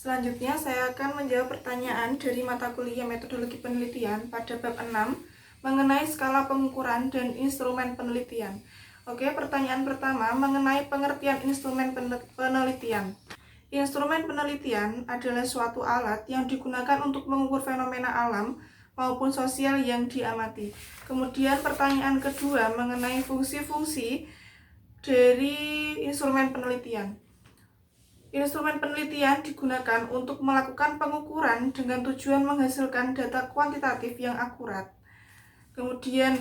Selanjutnya saya akan menjawab pertanyaan dari mata kuliah metodologi penelitian pada bab 6 mengenai skala pengukuran dan instrumen penelitian. Oke, pertanyaan pertama mengenai pengertian instrumen penelitian. Instrumen penelitian adalah suatu alat yang digunakan untuk mengukur fenomena alam maupun sosial yang diamati. Kemudian pertanyaan kedua mengenai fungsi-fungsi dari instrumen penelitian. Instrumen penelitian digunakan untuk melakukan pengukuran dengan tujuan menghasilkan data kuantitatif yang akurat. Kemudian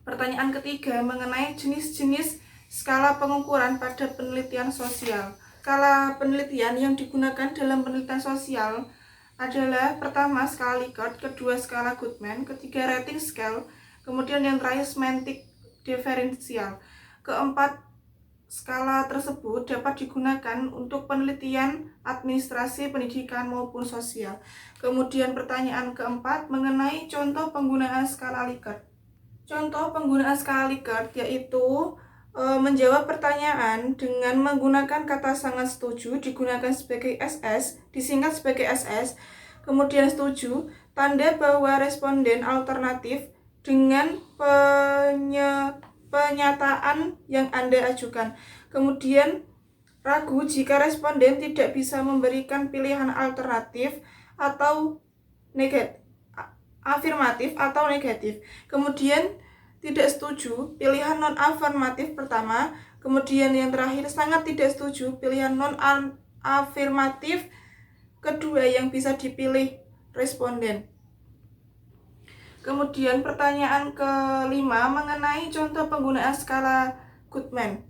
pertanyaan ketiga mengenai jenis-jenis skala pengukuran pada penelitian sosial. Skala penelitian yang digunakan dalam penelitian sosial adalah pertama skala Likert, kedua skala Goodman, ketiga rating scale, kemudian yang terakhir semantik diferensial. Keempat skala tersebut dapat digunakan untuk penelitian administrasi, pendidikan maupun sosial. Kemudian pertanyaan keempat mengenai contoh penggunaan skala Likert. Contoh penggunaan skala Likert yaitu menjawab pertanyaan dengan menggunakan kata sangat setuju digunakan sebagai SS, disingkat sebagai SS. Kemudian setuju, tanda bahwa responden alternatif dengan penyataan yang Anda ajukan. Kemudian ragu jika responden tidak bisa memberikan pilihan alternatif atau afirmatif atau negatif. Kemudian tidak setuju, pilihan non-afirmatif pertama. Kemudian yang terakhir sangat tidak setuju, pilihan non-afirmatif kedua yang bisa dipilih responden. Kemudian pertanyaan kelima mengenai contoh penggunaan skala Goodman.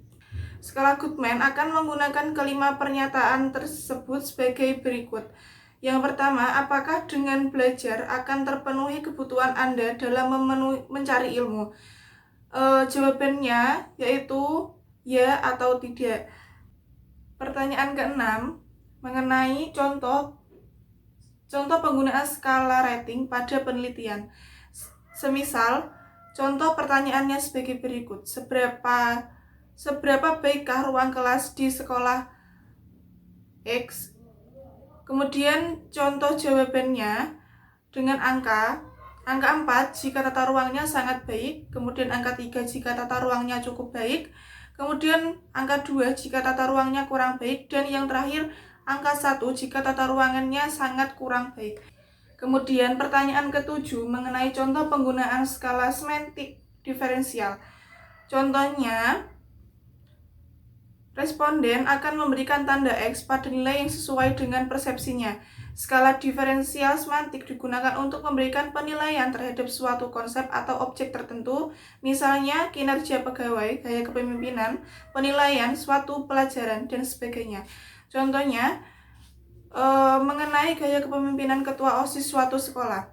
Skala Goodman akan menggunakan kelima pernyataan tersebut sebagai berikut. Yang pertama, apakah dengan belajar akan terpenuhi kebutuhan Anda dalam mencari ilmu? Jawabannya yaitu ya atau tidak. Pertanyaan keenam mengenai contoh penggunaan skala rating pada penelitian. Semisal, contoh pertanyaannya sebagai berikut. Seberapa baikkah ruang kelas di sekolah X? Kemudian contoh jawabannya dengan angka 4 jika tata ruangnya sangat baik, kemudian angka 3 jika tata ruangnya cukup baik, kemudian angka 2 jika tata ruangnya kurang baik, dan yang terakhir angka 1 jika tata ruangannya sangat kurang baik. Kemudian pertanyaan ketujuh mengenai contoh penggunaan skala semantik diferensial. Contohnya, responden akan memberikan tanda X pada nilai yang sesuai dengan persepsinya. Skala diferensial semantik digunakan untuk memberikan penilaian terhadap suatu konsep atau objek tertentu, misalnya kinerja pegawai, gaya kepemimpinan, penilaian suatu pelajaran, dan sebagainya. Contohnya, mengenai gaya kepemimpinan ketua OSIS suatu sekolah.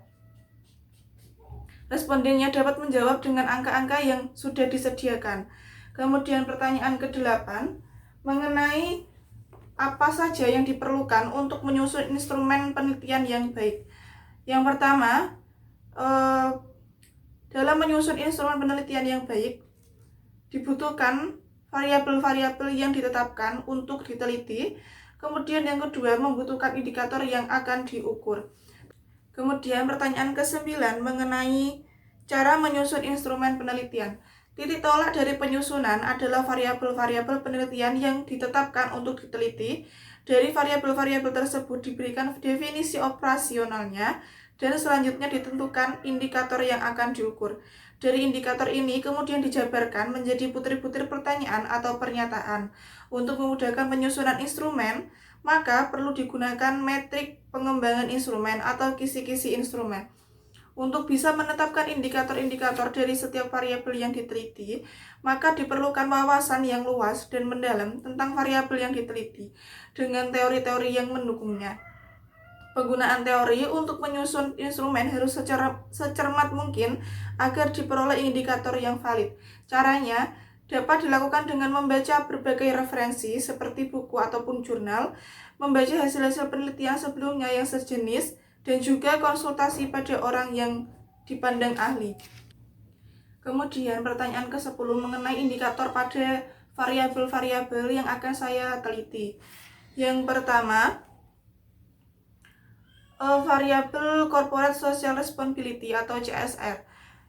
Respondennya dapat menjawab dengan angka-angka yang sudah disediakan. Kemudian pertanyaan ke-8, mengenai apa saja yang diperlukan untuk menyusun instrumen penelitian yang baik. Yang pertama, dalam menyusun instrumen penelitian yang baik, dibutuhkan variabel-variabel yang ditetapkan untuk diteliti. Kemudian yang kedua, membutuhkan indikator yang akan diukur. Kemudian pertanyaan ke-9 mengenai cara menyusun instrumen penelitian. Titik tolak dari penyusunan adalah variabel-variabel penelitian yang ditetapkan untuk diteliti. Dari variabel-variabel tersebut diberikan definisi operasionalnya dan selanjutnya ditentukan indikator yang akan diukur. Dari indikator ini kemudian dijabarkan menjadi butir-butir pertanyaan atau pernyataan. Untuk memudahkan penyusunan instrumen, maka perlu digunakan metrik pengembangan instrumen atau kisi-kisi instrumen. Untuk bisa menetapkan indikator-indikator dari setiap variabel yang diteliti, maka diperlukan wawasan yang luas dan mendalam tentang variabel yang diteliti, dengan teori-teori yang mendukungnya. Penggunaan teori untuk menyusun instrumen harus secermat mungkin agar diperoleh indikator yang valid. Caranya dapat dilakukan dengan membaca berbagai referensi seperti buku ataupun jurnal, membaca hasil-hasil penelitian sebelumnya yang sejenis, dan juga konsultasi pada orang yang dipandang ahli. Kemudian pertanyaan ke-10 mengenai indikator pada variabel-variabel yang akan saya teliti. Yang pertama, Variabel Corporate Social Responsibility atau CSR.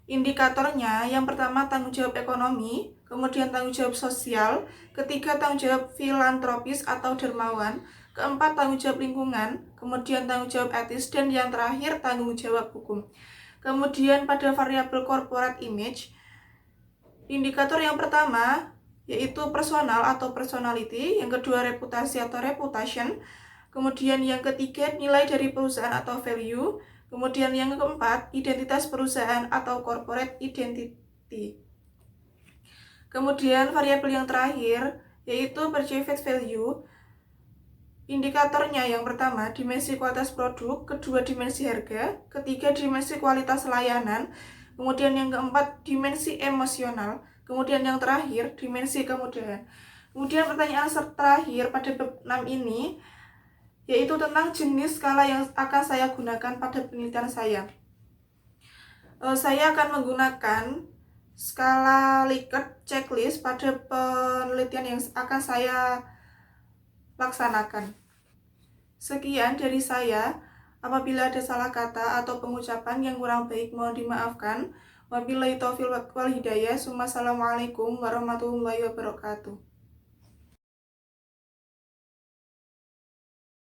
Indikatornya yang pertama tanggung jawab ekonomi, kemudian tanggung jawab sosial, ketiga tanggung jawab filantropis atau dermawan, keempat tanggung jawab lingkungan, kemudian tanggung jawab etis, dan yang terakhir tanggung jawab hukum. Kemudian pada variabel corporate image, indikator yang pertama yaitu personal atau personality, yang kedua reputasi atau reputation, kemudian yang ketiga nilai dari perusahaan atau value, kemudian yang keempat identitas perusahaan atau corporate identity. Kemudian variabel yang terakhir yaitu perceived value. Indikatornya yang pertama dimensi kualitas produk, kedua dimensi harga, ketiga dimensi kualitas layanan, kemudian yang keempat dimensi emosional, kemudian yang terakhir dimensi kemudahan. Kemudian pertanyaan terakhir pada bab 6 ini yaitu tentang jenis skala yang akan saya gunakan pada penelitian saya. Saya akan menggunakan skala Likert checklist pada penelitian yang akan saya laksanakan. Sekian dari saya. Apabila ada salah kata atau pengucapan yang kurang baik mohon dimaafkan. Wabillahi taufiq wal hidayah. Assalamualaikum warahmatullahi wabarakatuh.